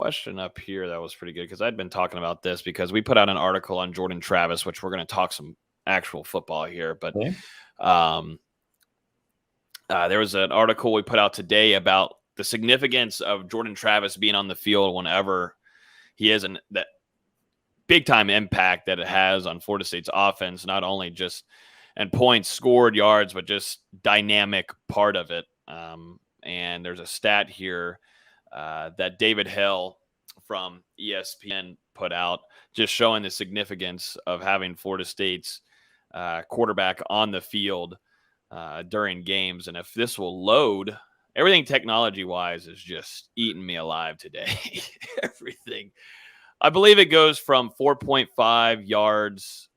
question up here that was pretty good because I'd been talking about this because we put out an article on Jordan Travis, which we're going to talk some actual football here. But Okay. there was an article we put out today about the significance of Jordan Travis being on the field whenever he is, and that big time impact that it has on Florida State's offense, not only just and points scored, yards, but just dynamic part of it. And there's a stat here that David Hill from ESPN put out, just showing the significance of having Florida State's quarterback on the field during games. And if this will load, everything technology-wise is just eating me alive today. Everything. I believe it goes from 4.5 yards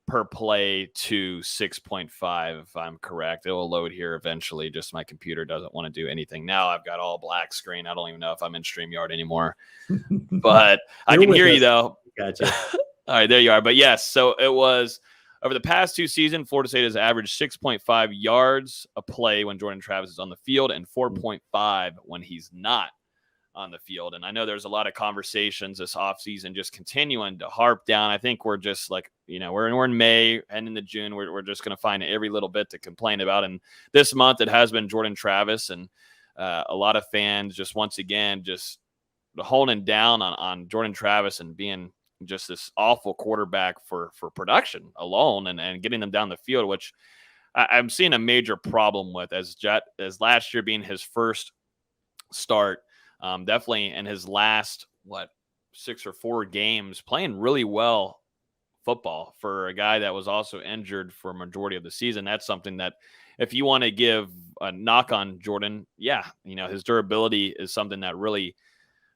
per play to 6.5, if I'm correct. It will load here eventually. Just my computer doesn't want to do anything. Now I've got all black screen. I don't even know if I'm in StreamYard anymore. But I can hear you, though. Gotcha. All right, there you are. But yes, so it was over the past two seasons, Florida State has averaged 6.5 yards a play when Jordan Travis is on the field and 4.5 when he's not on the field. And I know there's a lot of conversations this offseason just continuing to harp down. I think we're just like, we're in May and into June. We're just going to find every little bit to complain about. And this month it has been Jordan Travis, and a lot of fans just once again just holding down on Jordan Travis and being just this awful quarterback for production alone and getting them down the field, which I'm seeing a major problem with as last year being his first start. Definitely in his last, 6 or 4 games, playing really well football for a guy that was also injured for a majority of the season. That's something that if you want to give a knock on Jordan, his durability is something that really,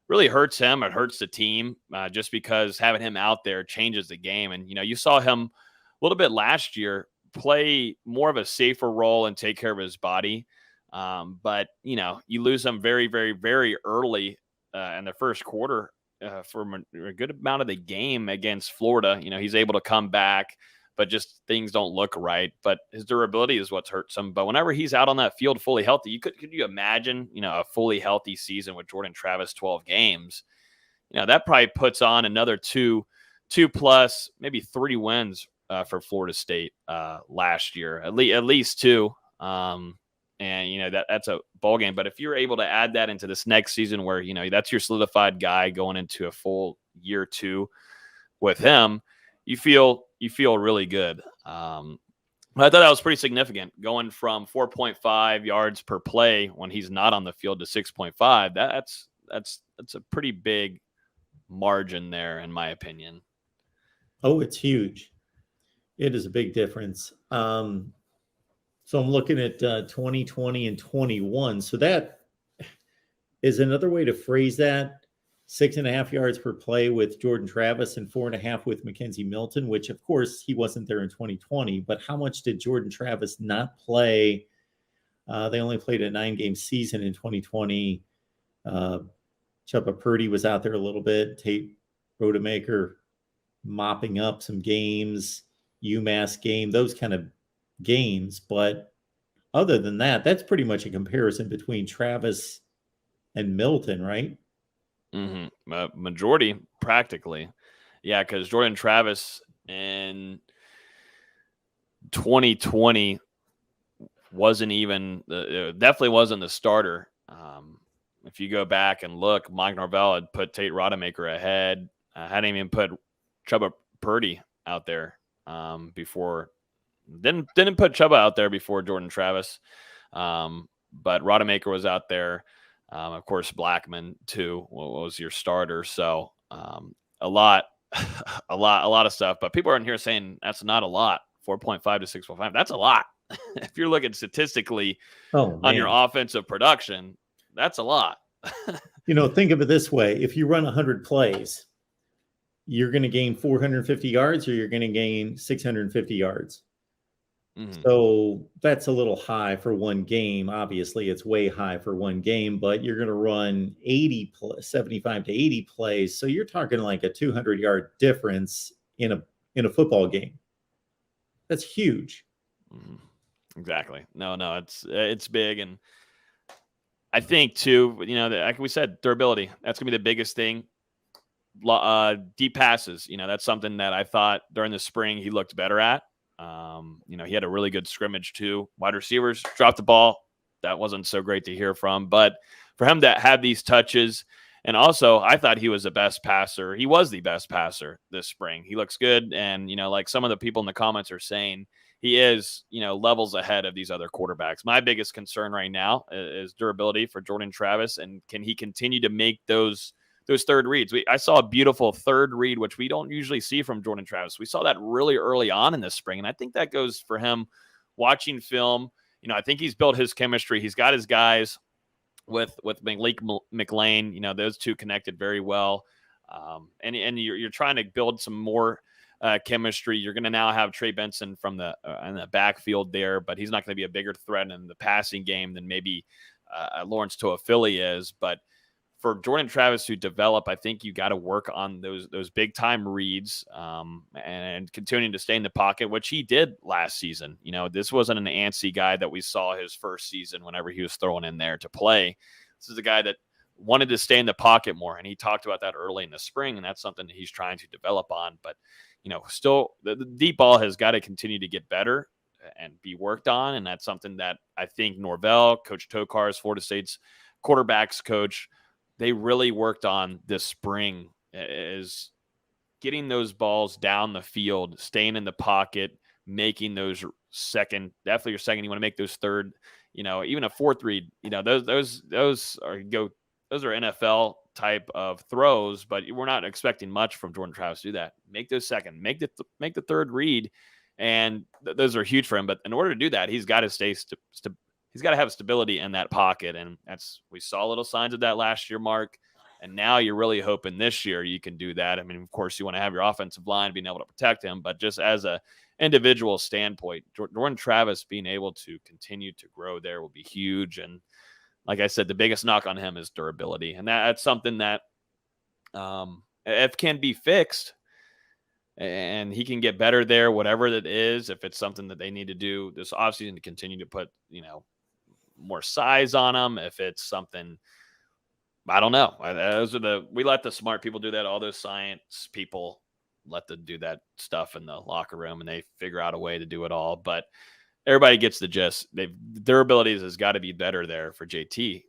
really hurts him. It hurts the team just because having him out there changes the game. And, you saw him a little bit last year play more of a safer role and take care of his body. But, you lose them very, very, very early in the first quarter for a good amount of the game against Florida. He's able to come back, but just things don't look right. But his durability is what hurts him. But whenever he's out on that field fully healthy, could you imagine, a fully healthy season with Jordan Travis, 12 games? That probably puts on another two plus, maybe 3 wins for Florida State last year, at least 2. And, that's a ball game. But if you're able to add that into this next season where, that's your solidified guy going into a full year 2 with him, you feel really good. I thought that was pretty significant going from 4.5 yards per play when he's not on the field to 6.5. That's a pretty big margin there, in my opinion. Oh, it's huge. It is a big difference. So I'm looking at 2020 and 21. So that is another way to phrase that. 6.5 yards per play with Jordan Travis and 4.5 with Mackenzie Milton, which of course he wasn't there in 2020. But how much did Jordan Travis not play? They only played a 9-game season in 2020. Chubba Purdy was out there a little bit. Tate Rodemaker mopping up some games, UMass game, those kind of games. But other than that, that's pretty much a comparison between Travis and Milton, right? Mm-hmm. Majority, practically. Yeah, because Jordan Travis in 2020 wasn't even, definitely wasn't the starter. If you go back and look, Mike Norvell had put Tate Rodemaker ahead. Hadn't even put Chubba Purdy out there before. Didn't put Chubba out there before Jordan Travis. But Rodemaker was out there. Of course, Blackman too was your starter. So a lot of stuff. But people are in here saying that's not a lot. 4.5 to 6.5. That's a lot. If you're looking statistically on your offensive production, that's a lot. Think of it this way. If you run 100 plays, you're going to gain 450 yards or you're going to gain 650 yards. Mm-hmm. So that's a little high for one game. Obviously, it's way high for one game, but you're going to run 75 to 80 plays. So you're talking like a 200-yard difference in a football game. That's huge. Mm-hmm. Exactly. No, it's big. And I think too, like we said, durability. That's gonna be the biggest thing. Deep passes, that's something that I thought during the spring he looked better at. He had a really good scrimmage too. Wide receivers dropped the ball. That wasn't so great to hear from, but for him to have these touches, and also I thought he was the best passer. He was the best passer this spring. He looks good, and like some of the people in the comments are saying, he is, levels ahead of these other quarterbacks. My biggest concern right now is durability for Jordan Travis, and can he continue to make those third reads? I saw a beautiful third read, which we don't usually see from Jordan Travis. We saw that really early on in this spring, and I think that goes for him watching film. I think he's built his chemistry. He's got his guys with Malik McLean. Those two connected very well, and you're trying to build some more chemistry. You're going to now have Trey Benson from the in the backfield there, but he's not going to be a bigger threat in the passing game than maybe Lawrence Toafili is. But for Jordan Travis to develop, I think you got to work on those big time reads and continuing to stay in the pocket, which he did last season. This wasn't an antsy guy that we saw his first season whenever he was thrown in there to play. This is a guy that wanted to stay in the pocket more, and he talked about that early in the spring, and that's something that he's trying to develop on. But still the deep ball has got to continue to get better and be worked on, and that's something that I think Norvell, Coach Tokar's Florida State's quarterbacks coach, they really worked on this spring, is getting those balls down the field, staying in the pocket, making those definitely your second. You want to make those third, even a fourth read. Those are NFL type of throws, but we're not expecting much from Jordan Travis to do that. Make those second, make the third read, and those are huge for him. But in order to do that, he's got to stay he's got to have stability in that pocket, and we saw little signs of that last year, Mark. And now you're really hoping this year you can do that. I mean, of course, you want to have your offensive line being able to protect him, but just as a individual standpoint, Jordan Travis being able to continue to grow there will be huge. And like I said, the biggest knock on him is durability, and that's something that if can be fixed, and he can get better there, whatever that is. If it's something that they need to do this offseason to continue to put more size on him, if it's something, I don't know. We let the smart people do that. All those science people let them do that stuff in the locker room, and they figure out a way to do it all. But everybody gets the gist. Durability has got to be better there for JT